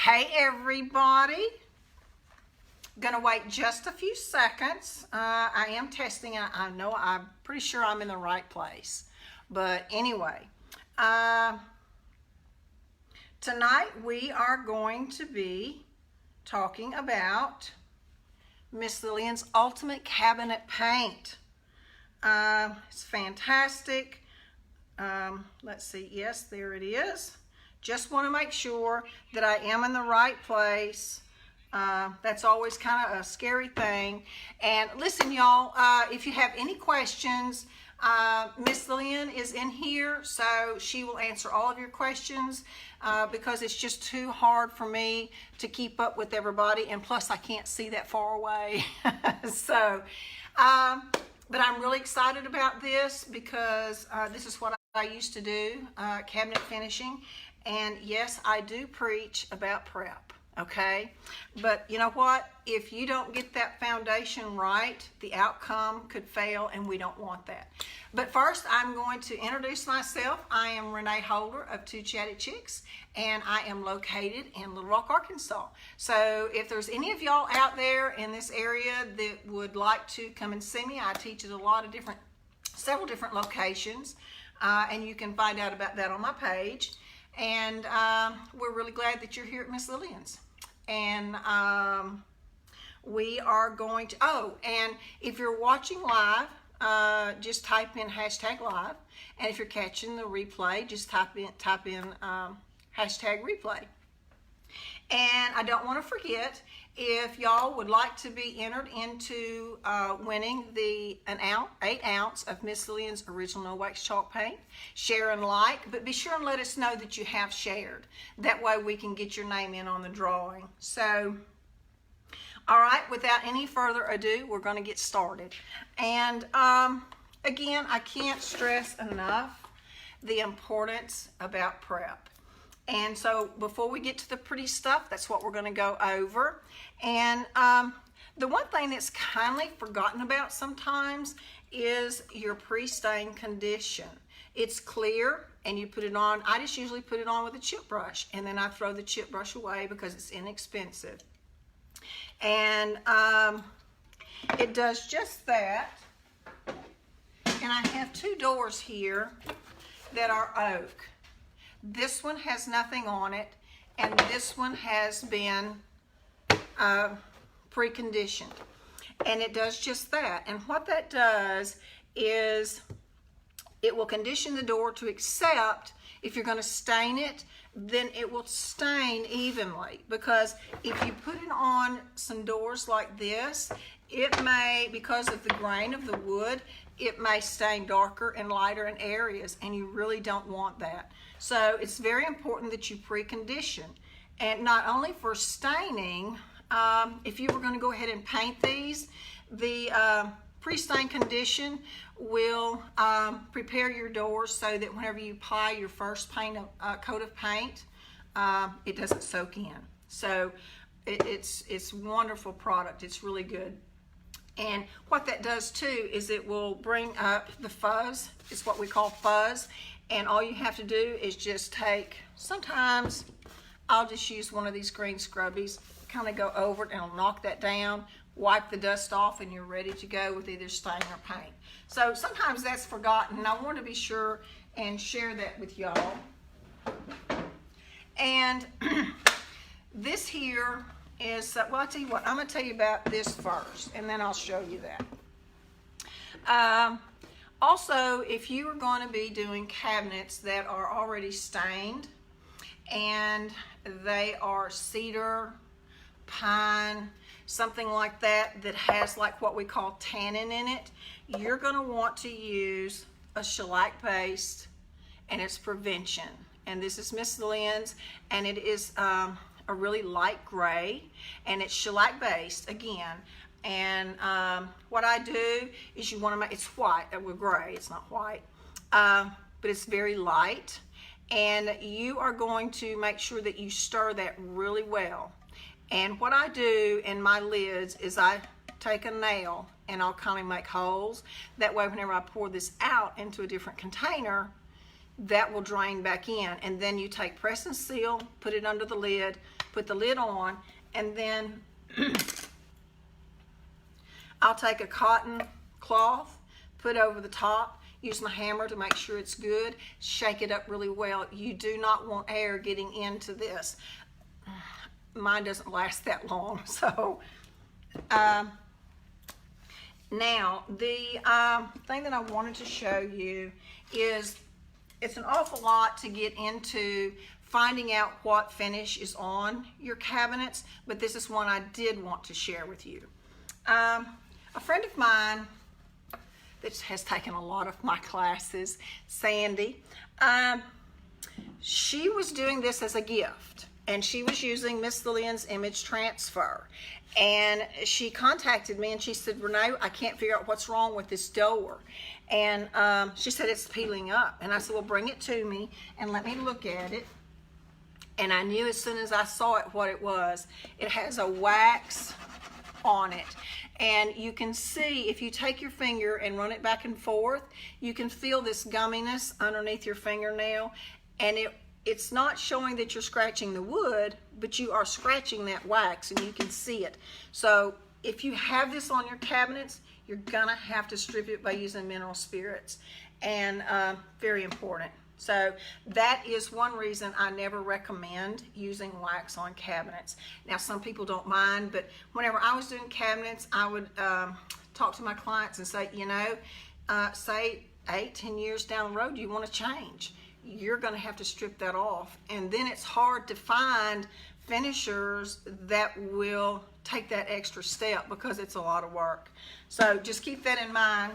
Hey everybody, gonna wait just a few seconds. I am testing and I know I'm pretty sure I'm in the right place. But anyway, tonight we are going to be talking about Miss Lillian's Ultimate Cabinet Paint. It's fantastic. Let's see, yes, there it is. Just want to make sure that I am in the right place. That's always kind of a scary thing. And listen, y'all, if you have any questions, Miss Lillian is in here, so she will answer all of your questions because it's just too hard for me to keep up with everybody, and plus I can't see that far away. So, but I'm really excited about this because this is what I used to do, cabinet finishing. And yes, I do preach about prep, okay? But you know what? If you don't get that foundation right, the outcome could fail, and we don't want that. But first, I'm going to introduce myself. I am Renee Holder of Two Chatty Chicks, and I am located in Little Rock, Arkansas. So if there's any of y'all out there in this area that would like to come and see me, I teach at several different locations, and you can find out about that on my page. And we're really glad that you're here at Miss Lillian's. And we are going to, and if you're watching live, just type in #live. And if you're catching the replay, just type in #replay. And I don't want to forget, if y'all would like to be entered into winning an 8 ounce of Miss Lillian's original no wax chalk paint, share and like, but be sure and let us know that you have shared. That way we can get your name in on the drawing. So, all right, without any further ado, we're going to get started. And again, I can't stress enough the importance about prep. And so before we get to the pretty stuff, that's what we're going to go over. And the one thing that's kindly forgotten about sometimes is your pre-stain condition. It's clear and you put it on. I just usually put it on with a chip brush, and then I throw the chip brush away because it's inexpensive. And it does just that. And I have 2 doors here that are oak. This one has nothing on it, and this one has been preconditioned. And it does just that. And what that does is it will condition the door to accept, if you're going to stain it, then it will stain evenly. Because if you put it on some doors like this, it may, because of the grain of the wood, it may stain darker and lighter in areas, and you really don't want that. So it's very important that you precondition. And not only for staining, if you were going to go ahead and paint these, the pre-stain condition will prepare your doors so that whenever you apply your first coat of paint, it doesn't soak in. So it's a wonderful product. It's really good. And what that does too is it will bring up the fuzz. It's what we call fuzz. And all you have to do is just sometimes I'll just use one of these green scrubbies, kind of go over it and I'll knock that down, wipe the dust off, and you're ready to go with either stain or paint. So sometimes that's forgotten, and I want to be sure and share that with y'all. And this here is, well, I'll tell you what, I'm going to tell you about this first, and then I'll show you that. Also, if you are going to be doing cabinets that are already stained, and they are cedar, pine, something like that, that has like what we call tannin in it, you're going to want to use a shellac based, and it's Prevention. And this is Miss Lillian's, and it is a really light gray, and it's shellac based again. And what I do is you want to make, it's white, with gray, it's not white, but it's very light. And you are going to make sure that you stir that really well. And what I do in my lids is I take a nail and I'll kind of make holes. That way whenever I pour this out into a different container, that will drain back in. And then you take press and seal, put it under the lid, put the lid on, and then I'll take a cotton cloth, put over the top, use my hammer to make sure it's good, shake it up really well. You do not want air getting into this. Mine doesn't last that long. So now the thing that I wanted to show you is it's an awful lot to get into finding out what finish is on your cabinets, but this is one I did want to share with you. A friend of mine that has taken a lot of my classes, Sandy, she was doing this as a gift, and she was using Miss Lillian's image transfer. And she contacted me and she said, Renee, I can't figure out what's wrong with this door. And she said, it's peeling up. And I said, well, bring it to me and let me look at it. And I knew as soon as I saw it what it was. It has a wax on it. And you can see, if you take your finger and run it back and forth, you can feel this gumminess underneath your fingernail. And it's not showing that you're scratching the wood, but you are scratching that wax and you can see it. So if you have this on your cabinets, you're gonna have to strip it by using mineral spirits. And very important. So that is one reason I never recommend using wax on cabinets. Now, some people don't mind, but whenever I was doing cabinets, I would talk to my clients and say, you know, say 8-10 years down the road, you want to change. You're going to have to strip that off. And then it's hard to find finishers that will take that extra step because it's a lot of work. So just keep that in mind.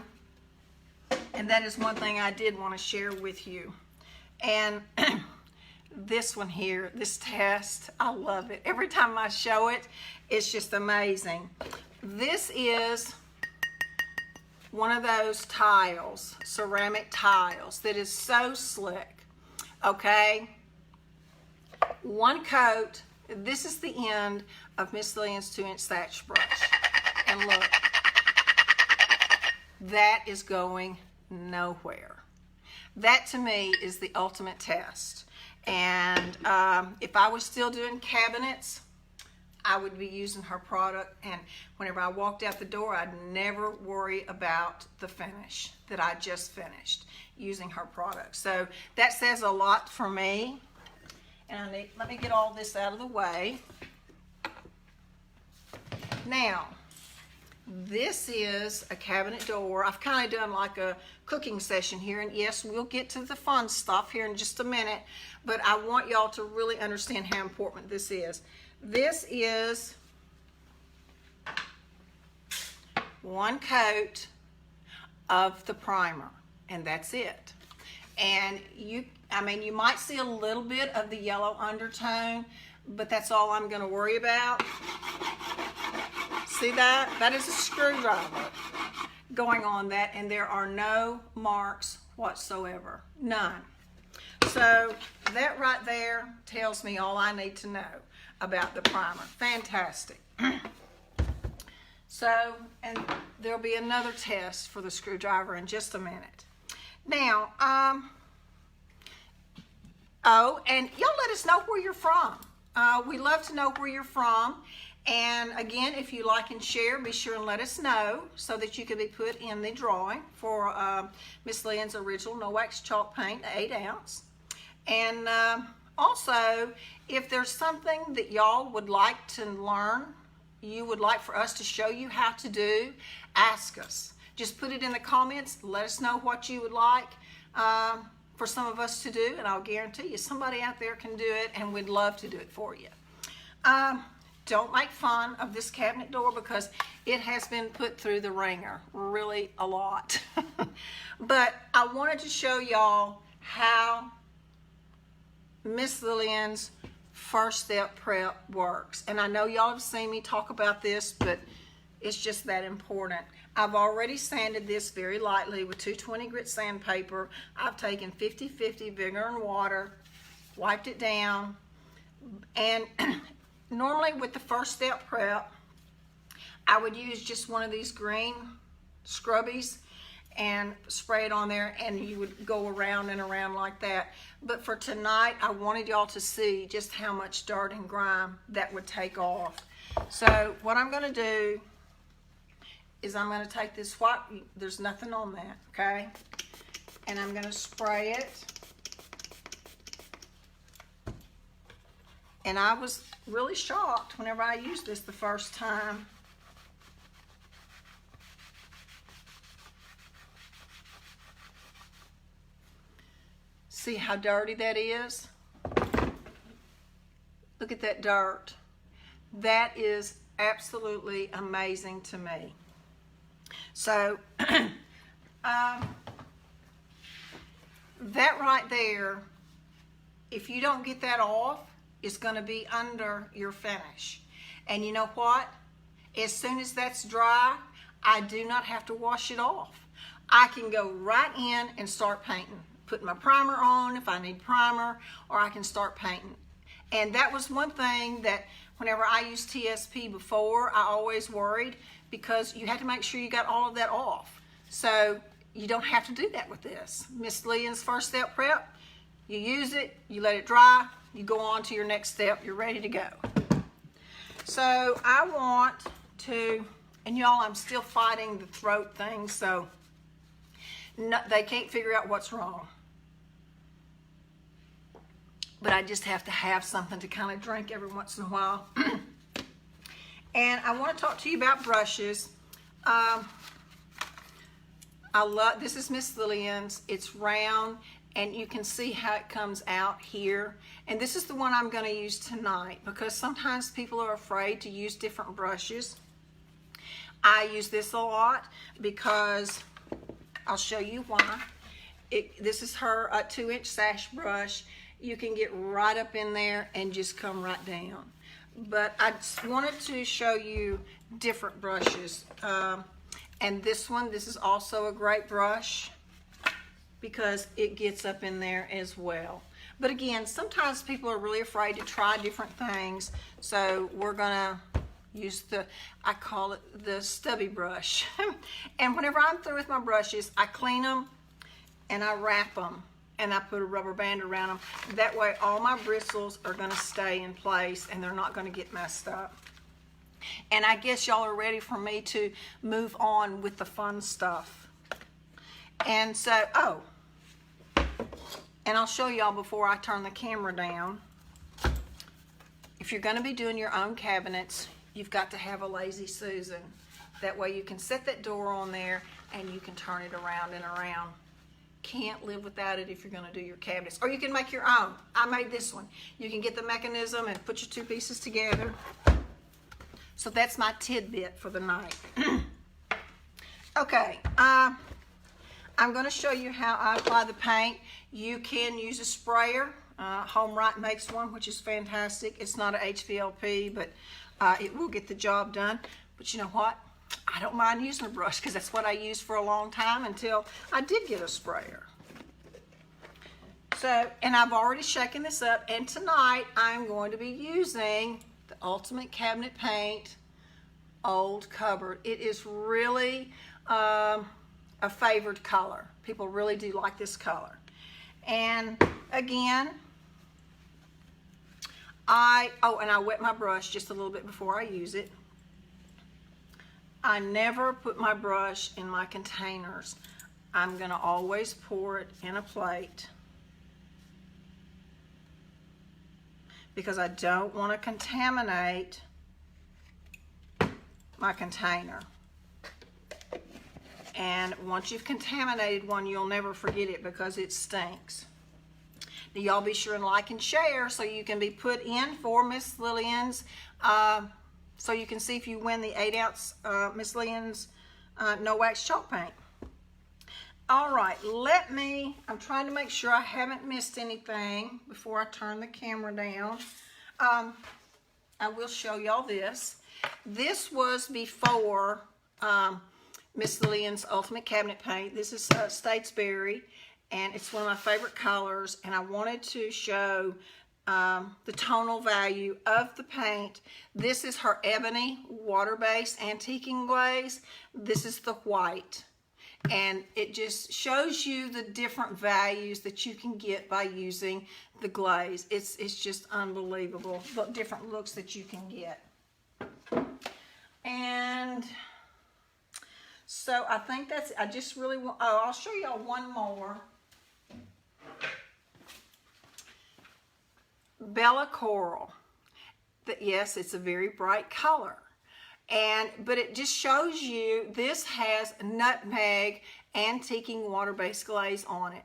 And that is one thing I did want to share with you. And this one here, this test, I love it. Every time I show it, it's just amazing. This is one of those tiles, ceramic tiles, that is so slick, okay? One coat, this is the end of Miss Lillian's 2-inch thatch brush. And look, that is going nowhere. That to me is the ultimate test. And if I was still doing cabinets, I would be using her product. And whenever I walked out the door, I'd never worry about the finish that I just finished using her product. So that says a lot for me. And let me get all this out of the way. Now, this is a cabinet door. I've kind of done like a cooking session here, and yes, we'll get to the fun stuff here in just a minute, but I want y'all to really understand how important this is. This is one coat of the primer, and that's it. And you might see a little bit of the yellow undertone, but that's all I'm going to worry about. See that? That is a screwdriver going on that, and there are no marks whatsoever. None. So that right there tells me all I need to know about the primer. Fantastic. So, and there'll be another test for the screwdriver in just a minute. Now, oh, and y'all let us know where you're from. We love to know where you're from. And again, if you like and share, be sure and let us know so that you can be put in the drawing for Miss Lillian's original no wax chalk paint, 8 ounce. And also, if there's something that y'all would like to learn, you would like for us to show you how to do, ask us. Just put it in the comments. Let us know what you would like for some of us to do, and I'll guarantee you somebody out there can do it, and we'd love to do it for you. Don't make fun of this cabinet door because it has been put through the ringer really a lot. But I wanted to show y'all how Miss Lillian's first step prep works. And I know y'all have seen me talk about this, but it's just that important. I've already sanded this very lightly with 220 grit sandpaper. I've taken 50-50 vinegar and water, wiped it down, and normally with the first step prep, I would use just one of these green scrubbies, and spray it on there, and you would go around and around like that. But for tonight, I wanted y'all to see just how much dirt and grime that would take off. So what I'm going to do is I'm going to take this white, there's nothing on that, okay? And I'm going to spray it. And I was really shocked whenever I used this the first time. See how dirty that is? Look at that dirt. That is absolutely amazing to me. So, that right there, if you don't get that off, it's going to be under your finish. And you know what? As soon as that's dry, I do not have to wash it off. I can go right in and start painting. Put my primer on if I need primer, or I can start painting. And that was one thing that whenever I used TSP before, I always worried, because you had to make sure you got all of that off. So you don't have to do that with this. Miss Lillian's first step prep, you use it, you let it dry, you go on to your next step, you're ready to go. So I want to, and y'all, I'm still fighting the throat thing, so no, they can't figure out what's wrong. But I just have to have something to kind of drink every once in a while. And I want to talk to you about brushes. I love, this is Miss Lillian's. It's round, and you can see how it comes out here. And this is the one I'm going to use tonight, because sometimes people are afraid to use different brushes. I use this a lot because, I'll show you why. This is her 2-inch sash brush. You can get right up in there and just come right down. But I just wanted to show you different brushes. And this one, this is also a great brush because it gets up in there as well. But again, sometimes people are really afraid to try different things. So we're gonna use I call it the stubby brush. And whenever I'm through with my brushes, I clean them and I wrap them. And I put a rubber band around them. That way all my bristles are going to stay in place and they're not going to get messed up. And I guess y'all are ready for me to move on with the fun stuff. And so, and I'll show y'all before I turn the camera down. If you're going to be doing your own cabinets, you've got to have a Lazy Susan. That way you can set that door on there and you can turn it around and around. Can't live without it if you're going to do your cabinets. Or you can make your own. I made this one. You can get the mechanism and put your two pieces together. So that's my tidbit for the night. Okay, I'm going to show you how I apply the paint. You can use a sprayer. Home Right makes one, which is fantastic. It's not a HVLP, but it will get the job done. But you know what? I don't mind using a brush because that's what I used for a long time until I did get a sprayer. So, and I've already shaken this up, and tonight I'm going to be using the Ultimate Cabinet Paint Old Cupboard. It is really a favored color. People really do like this color. And again, and I wet my brush just a little bit before I use it. I never put my brush in my containers. I'm going to always pour it in a plate because I don't want to contaminate my container. And once you've contaminated one, you'll never forget it because it stinks. Now, y'all be sure and like and share so you can be put in for Miss Lillian's so you can see if you win the 8-ounce Miss Lillian's no wax chalk paint. All right, I'm trying to make sure I haven't missed anything before I turn the camera down. I will show y'all this. This was before Miss Lillian's Ultimate Cabinet Paint. This is Statesberry, and it's one of my favorite colors, and I wanted to show the tonal value of the paint. This is her ebony water-based antiquing glaze. This is the white. And it just shows you the different values that you can get by using the glaze. It's just unbelievable, the different looks that you can get. And so I think that's, I just really want, oh, I'll show y'all one more. Bella Coral. Yes, it's a very bright color. But it just shows you, this has nutmeg antiquing water-based glaze on it.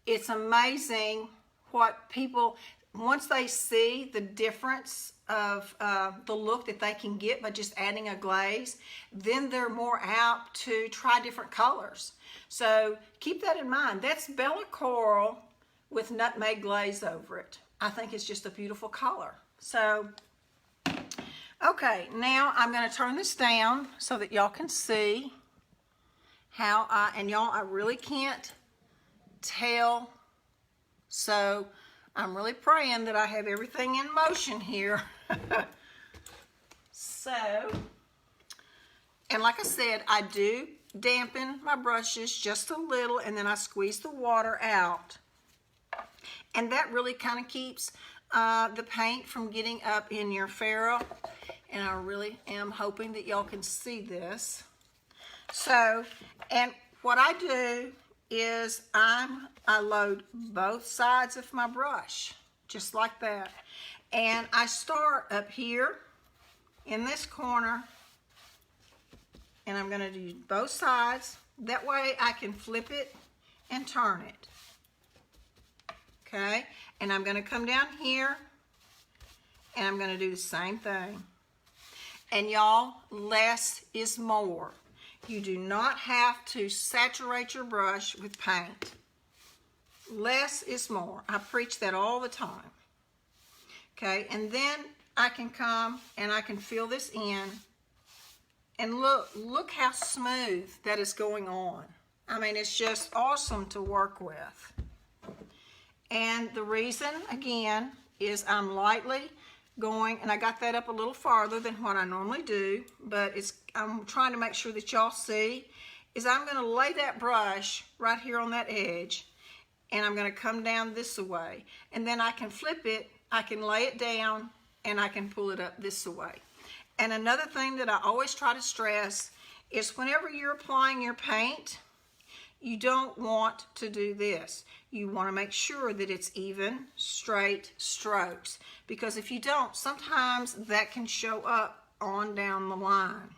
It's amazing what people, once they see the difference of the look that they can get by just adding a glaze, then they're more apt to try different colors. So keep that in mind. That's Bella Coral with nutmeg glaze over it. I think it's just a beautiful color. So, okay, now I'm going to turn this down so that y'all can see how and y'all, I really can't tell. So I'm really praying that I have everything in motion here. So, and like I said, I do dampen my brushes just a little, and then I squeeze the water out. And that really kind of keeps the paint from getting up in your ferrule. And I really am hoping that y'all can see this. So, and what I do is I load both sides of my brush, just like that. And I start up here in this corner, and I'm going to do both sides. That way I can flip it and turn it. Okay, and I'm going to come down here, and I'm going to do the same thing. And y'all, less is more. You do not have to saturate your brush with paint. Less is more. I preach that all the time. Okay, and then I can come and I can fill this in. And look how smooth that is going on. I mean, it's just awesome to work with. And the reason, again, is I'm lightly going, and I got that up a little farther than what I normally do, but I'm trying to make sure that y'all see, is I'm going to lay that brush right here on that edge, and I'm going to come down this way. And then I can flip it, I can lay it down, and I can pull it up this way. And another thing that I always try to stress is whenever you're applying your paint, you don't want to do this. You want to make sure that it's even, straight strokes. Because if you don't, sometimes that can show up on down the line.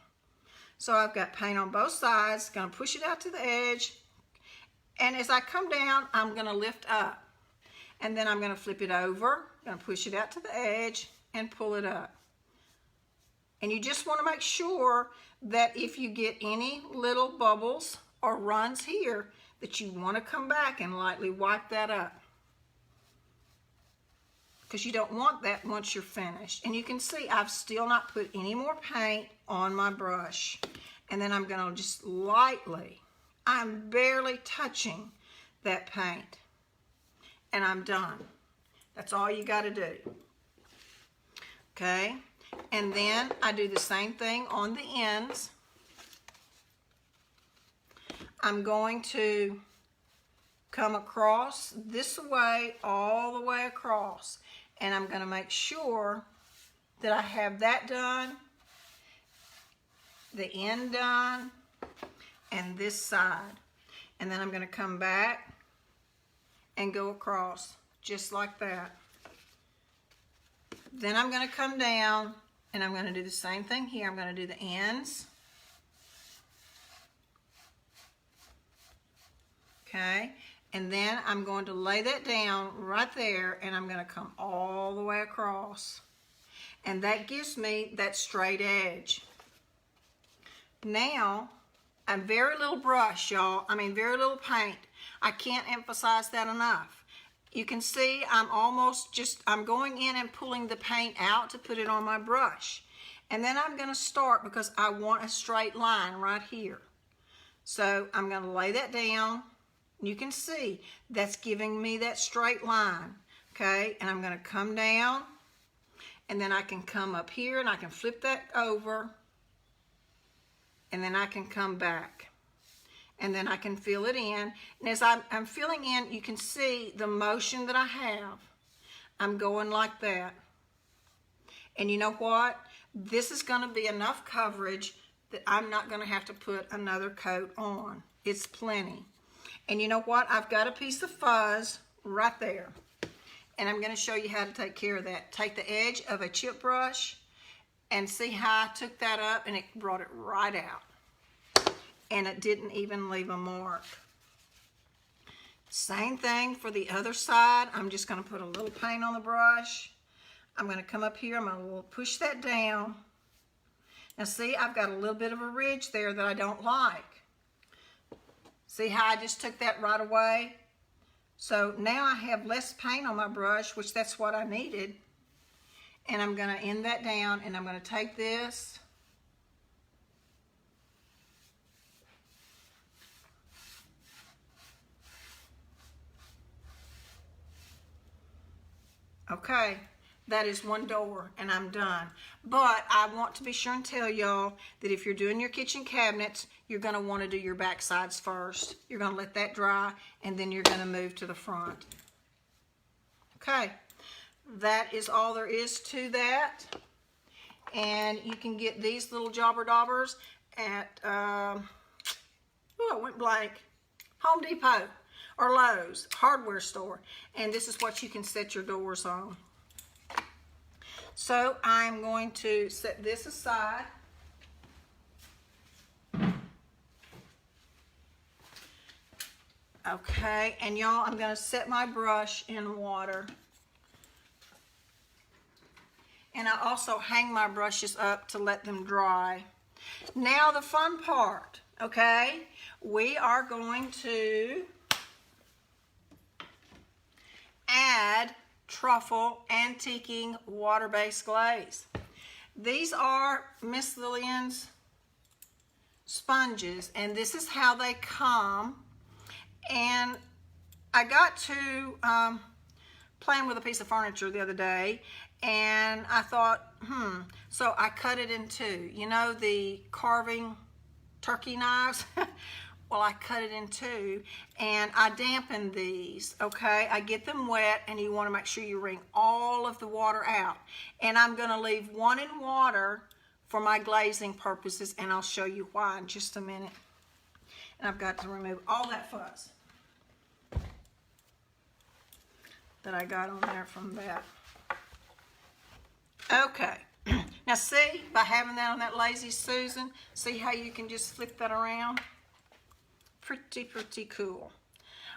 So I've got paint on both sides, going to push it out to the edge. And as I come down, I'm going to lift up. And then I'm going to flip it over, going to push it out to the edge and pull it up. And you just want to make sure that if you get any little bubbles or runs here, that you want to come back and lightly wipe that up. Because you don't want that once you're finished. And you can see I've still not put any more paint on my brush. And then I'm going to just lightly, I'm barely touching that paint. And I'm done. That's all you got to do. Okay? And then I do the same thing on the ends. I'm going to come across this way, all the way across. And I'm going to make sure that I have that done, the end done, and this side. And then I'm going to come back and go across just like that. Then I'm going to come down and I'm going to do the same thing here. I'm going to do the ends. Okay, and then I'm going to lay that down right there, and I'm going to come all the way across. And that gives me that straight edge. Now, a very little brush, y'all. I mean, very little paint. I can't emphasize that enough. You can see I'm going in and pulling the paint out to put it on my brush. And then I'm going to start because I want a straight line right here. So I'm going to lay that down. You can see that's giving me that straight line, okay? And I'm going to come down, and then I can come up here, and I can flip that over, and then I can come back. and then I can fill it in. And as I'm filling in, you can see the motion that I have. I'm going like that. And you know what? This is going to be enough coverage that I'm not going to have to put another coat on. It's plenty. And you know what? I've got a piece of fuzz right there. And I'm going to show you how to take care of that. Take the edge of a chip brush and see how I took that up and it brought it right out. And it didn't even leave a mark. Same thing for the other side. I'm just going to put a little paint on the brush. I'm going to come up here. I'm going to push that down. Now see, I've got a little bit of a ridge there that I don't like. See how I just took that right away? So now I have less paint on my brush, which that's what I needed. And I'm going to end that down, and I'm going to take this. Okay, that is one door, and I'm done. But I want to be sure and tell y'all that if you're doing your kitchen cabinets, you're going to want to do your back sides first. You're going to let that dry, and then you're going to move to the front. Okay, that is all there is to that. And you can get these little jobber daubers at, oh, it went blank, Home Depot or Lowe's, hardware store. And this is what you can set your doors on. So I'm going to set this aside. Okay, and y'all, I'm going to set my brush in water. And I also hang my brushes up to let them dry. Now the fun part, okay? We are going to add truffle antiquing water-based glaze. These are Miss Lillian's sponges, and this is how they come. And I got to playing with a piece of furniture the other day, and I thought, so I cut it in two. You know the carving turkey knives? Well, I cut it in two, and I dampen these, okay? I get them wet, and you want to make sure you wring all of the water out. And I'm going to leave one in water for my glazing purposes, and I'll show you why in just a minute. And I've got to remove all that fuzz that I got on there from that. Okay. Now see, by having that on that Lazy Susan, see how you can just flip that around? Pretty cool.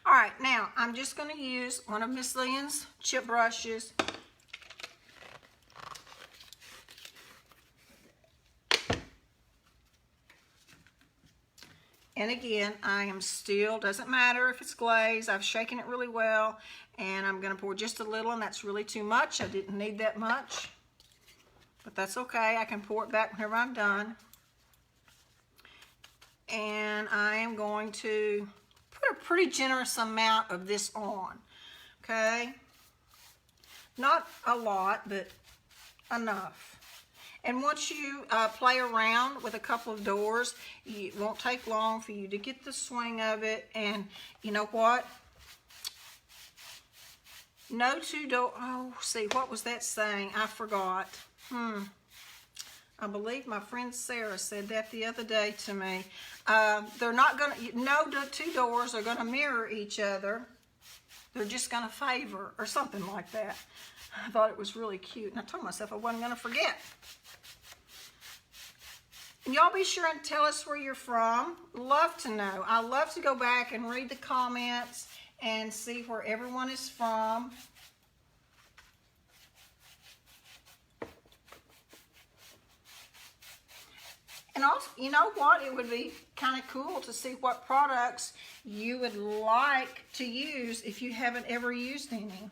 All right, now I'm just going to use one of Miss Lillian's chip brushes. And again, I am still, doesn't matter if it's glaze, I've shaken it really well, and I'm going to pour just a little, and that's really too much. I didn't need that much, but that's okay. I can pour it back whenever I'm done. And I am going to put a pretty generous amount of this on, okay? Not a lot, but enough. And once you play around with a couple of doors, it won't take long for you to get the swing of it. And you know what? No two door, oh, see, what was that saying? I forgot. I believe my friend Sarah said that the other day to me. They're not going to, no two doors are going to mirror each other. They're just going to favor, or something like that. I thought it was really cute, and I told myself I wasn't going to forget. And y'all be sure and tell us where you're from. Love to know. I love to go back and read the comments and see where everyone is from. And also, you know what? It would be kind of cool to see what products you would like to use if you haven't ever used any.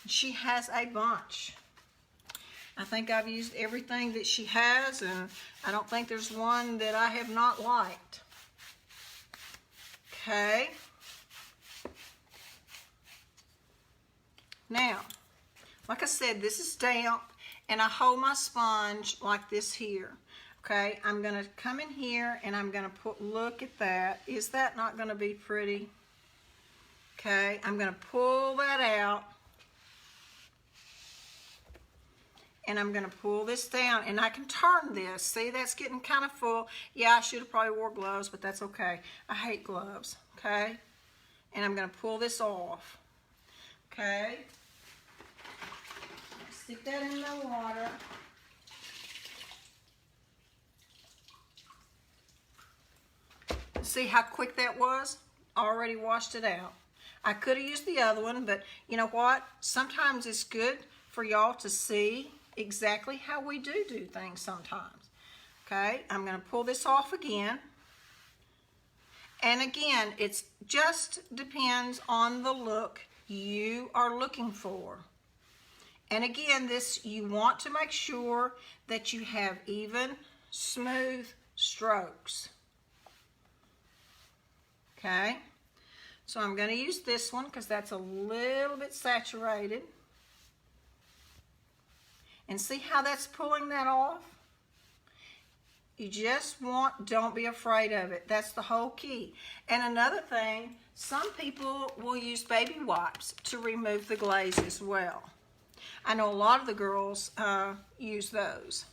She has a bunch. I think I've used everything that she has, and I don't think there's one that I have not liked. Okay. Now, like I said, this is damp, and I hold my sponge like this here. Okay, I'm going to come in here and I'm going to look at that. Is that not going to be pretty? Okay, I'm going to pull that out. And I'm going to pull this down, and I can turn this. See, that's getting kind of full. Yeah, I should have probably wore gloves, but that's okay. I hate gloves, okay? And I'm going to pull this off, okay? Stick that in the water. See how quick that was? Already washed it out. I could have used the other one, but you know what? Sometimes it's good for y'all to see exactly how we do things sometimes. Okay, I'm going to pull this off again. And again, it just depends on the look you are looking for. And again, you want to make sure that you have even, smooth strokes. Okay, so I'm going to use this one because that's a little bit saturated. And see how that's pulling that off? You just don't be afraid of it. That's the whole key. And another thing, some people will use baby wipes to remove the glaze as well. I know a lot of the girls use those.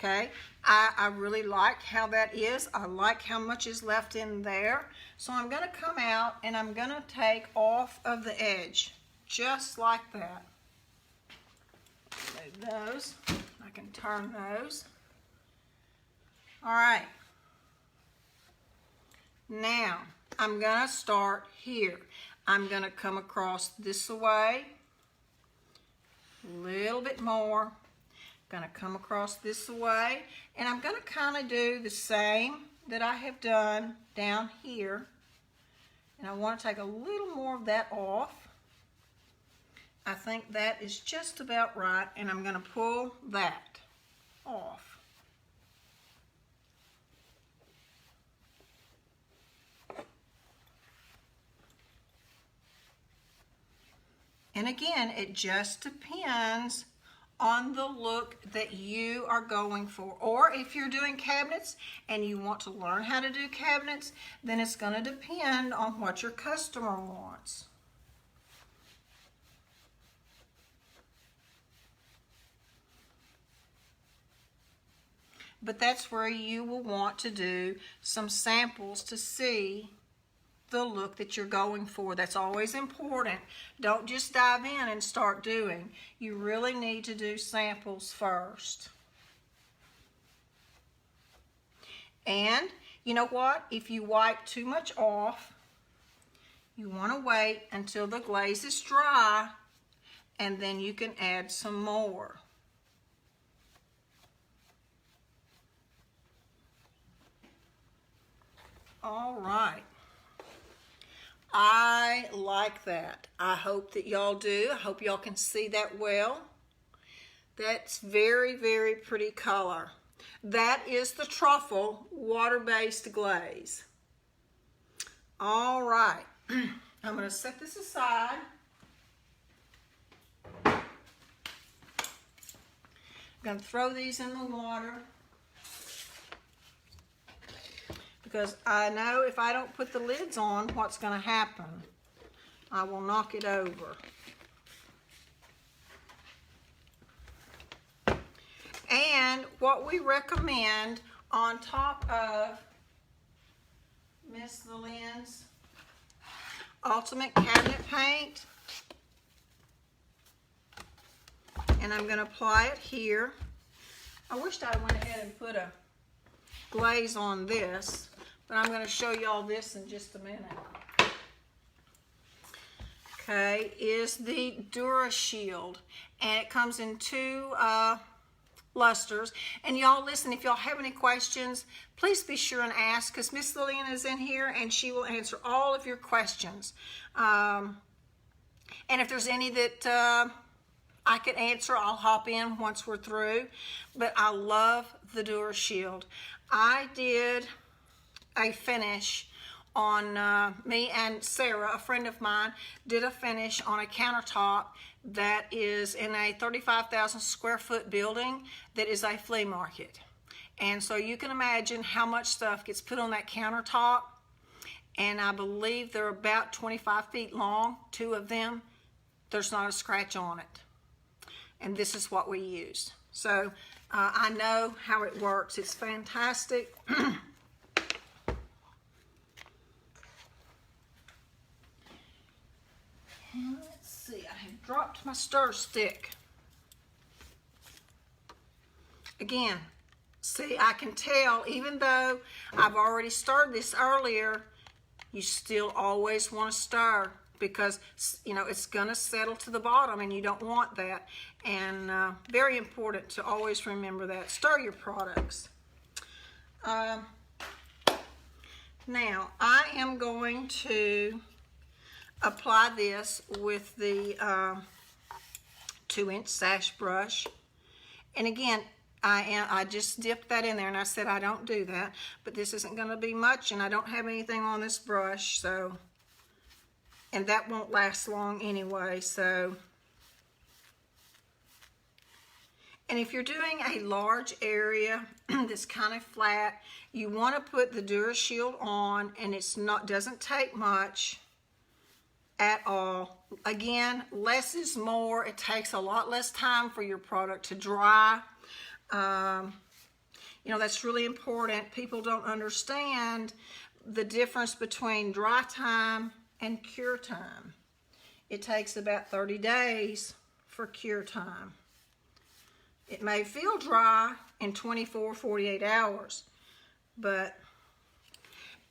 Okay, I really like how that is. I like how much is left in there. So I'm going to come out and I'm going to take off of the edge, just like that. Move those. I can turn those. All right. Now, I'm going to start here. I'm going to come across this way, a little bit more. Going to come across this way, and I'm going to kind of do the same that I have done down here, and I want to take a little more of that off. I think that is just about right, and I'm going to pull that off. And again, it just depends on the look that you are going for. Or if you're doing cabinets and you want to learn how to do cabinets, then it's going to depend on what your customer wants. But that's where you will want to do some samples to see the look that you're going for. That's always important. Don't just dive in and start doing. You really need to do samples first. And you know what? If you wipe too much off, you want to wait until the glaze is dry, and then you can add some more. All right. I like that. I hope that y'all do. I hope y'all can see that well. That's very, very pretty color. That is the truffle water-based glaze. All right. I'm going to set this aside. I'm going to throw these in the water, because I know if I don't put the lids on, what's going to happen. I will knock it over. And what we recommend on top of Miss Lillian's Ultimate Cabinet Paint, and I'm going to apply it here. I wished I went ahead and put a glaze on this, but I'm going to show y'all this in just a minute. Okay, is the Dura Shield, and it comes in two lusters. And y'all listen, if y'all have any questions, please be sure and ask, because Miss Lillian is in here and she will answer all of your questions. And if there's any that I can answer, I'll hop in once we're through. But I love the Dura Shield. I did a finish on me and Sarah, a friend of mine, did a finish on a countertop that is in a 35,000 square foot building that is a flea market. And so you can imagine how much stuff gets put on that countertop. And I believe they're about 25 feet long, 2 of them. There's not a scratch on it. And this is what we use. So I know how it works. It's fantastic. Let's see, I have dropped my stir stick. Again, see, I can tell, even though I've already stirred this earlier, you still always want to stir because, you know, it's going to settle to the bottom and you don't want that. And very important to always remember that. Stir your products. Now, I am going to apply this with the 2-inch sash brush. And again, I just dipped that in there and I said I don't do that, but this isn't going to be much and I don't have anything on this brush, so, and that won't last long anyway, so. And if you're doing a large area that's kind of flat, you want to put the DuraShield on, and doesn't take much at all. Again, less is more. It takes a lot less time for your product to dry. You know, that's really important. People don't understand the difference between dry time and cure time. It takes about 30 days for cure time. It may feel dry in 24, 48 hours, but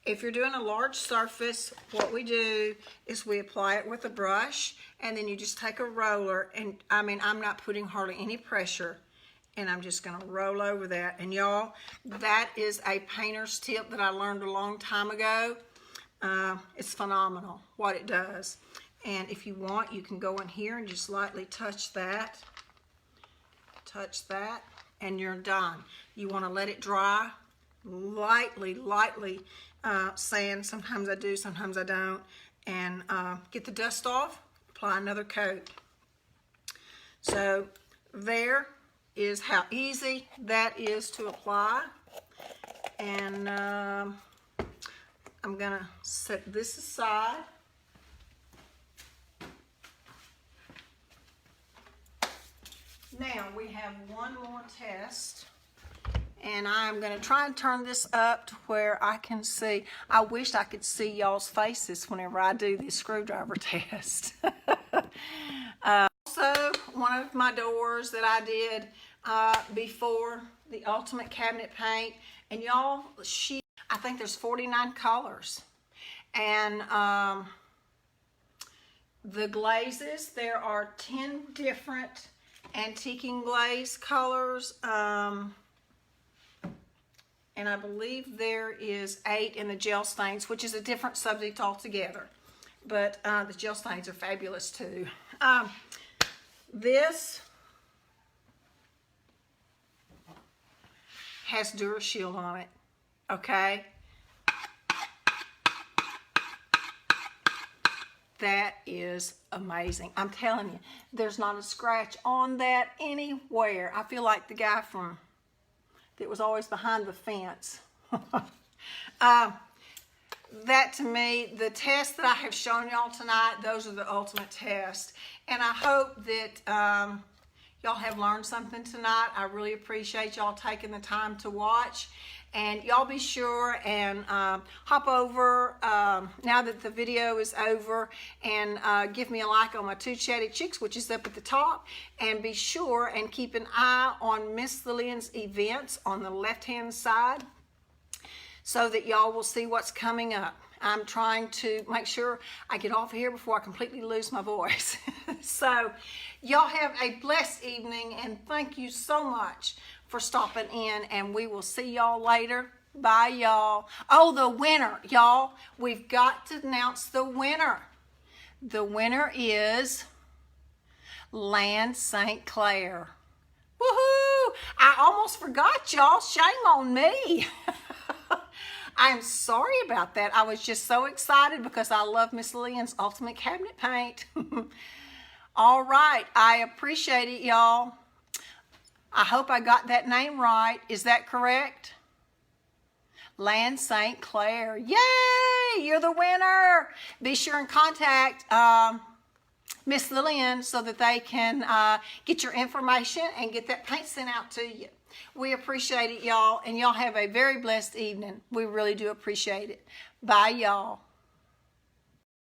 if you're doing a large surface, what we do is we apply it with a brush, and then you just take a roller, and I mean, I'm not putting hardly any pressure, and I'm just gonna roll over that. And y'all, that is a painter's tip that I learned a long time ago. It's phenomenal what it does. And if you want, you can go in here and just lightly touch that, and you're done. You wanna let it dry, lightly sand. Sometimes I do, sometimes I don't. And get the dust off, apply another coat. So there is how easy that is to apply. And I'm gonna set this aside. Now we have one more test. And I'm going to try and turn this up to where I can see. I wish I could see y'all's faces whenever I do this screwdriver test. Also, one of my doors that I did before the Ultimate Cabinet Paint. And y'all, I think there's 49 colors. And the glazes, there are 10 different antiquing glaze colors. And I believe there is 8 in the gel stains, which is a different subject altogether. But the gel stains are fabulous too. This has DuraShield on it, okay? That is amazing. I'm telling you, there's not a scratch on that anywhere. I feel like the guy that was always behind the fence. That to me, the tests that I have shown y'all tonight, those are the ultimate tests. And I hope that y'all have learned something tonight. I really appreciate y'all taking the time to watch. And y'all be sure and hop over now that the video is over, and give me a like on my Two Chatty Chicks, which is up at the top. And be sure and keep an eye on Miss Lillian's events on the left-hand side so that y'all will see what's coming up. I'm trying to make sure I get off of here before I completely lose my voice. So y'all have a blessed evening, and thank you so much for stopping in, and we will see y'all later. Bye, y'all. Oh, the winner, y'all. We've got to announce the winner. The winner is Land St. Clair. Woohoo! I almost forgot, y'all. Shame on me. I'm sorry about that. I was just so excited because I love Miss Lillian's Ultimate Cabinet Paint. All right, I appreciate it, y'all. I hope I got that name right. Is that correct? Land St. Clair. Yay! You're the winner. Be sure and contact Miss Lillian so that they can get your information and get that paint sent out to you. We appreciate it, y'all, and y'all have a very blessed evening. We really do appreciate it. Bye, y'all.